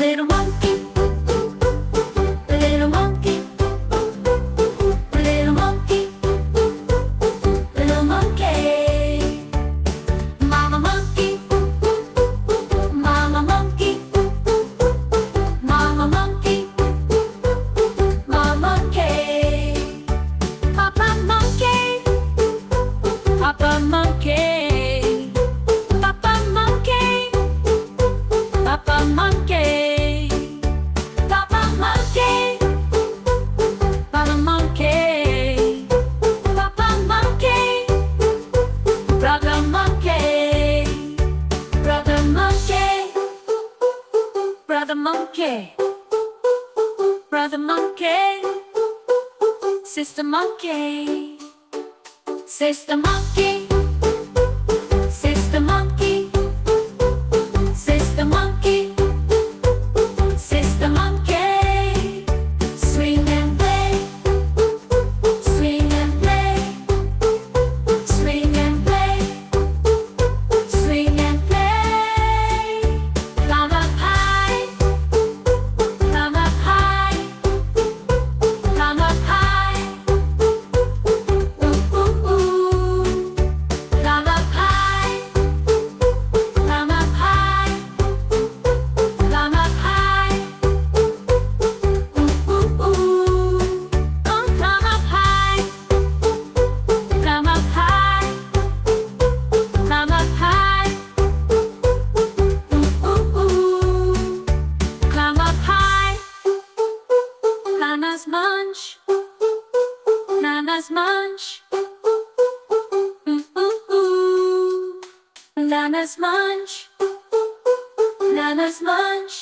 Little monkey, little monkey, little monkey, little monkey. Mama monkey, mama monkey, mama monkey, mama monkey. Papa monkey, papa monkey, papa monkey, papa monkey, papa monkey, papa monkey, papa monkey, brother monkey, brother monkey, brother monkey, brother monkey, sister monkey, sister monkey, sister monkey, sister monkey, sister monkey. Swing and play, swing and play, swing and play, swing and play. Climb up high, climb up high, climb up high. Ooh, ooh, ooh. Climb up high, climb up high, climb up high. Ooh, ooh, ooh. Oh, climb up high, climb up high, climb up high. Ooh, ooh, ooh. Climb up high. Nana's munch, Nana's munch. Ooh, ooh, ooh. Nana's munch, Nana's munch.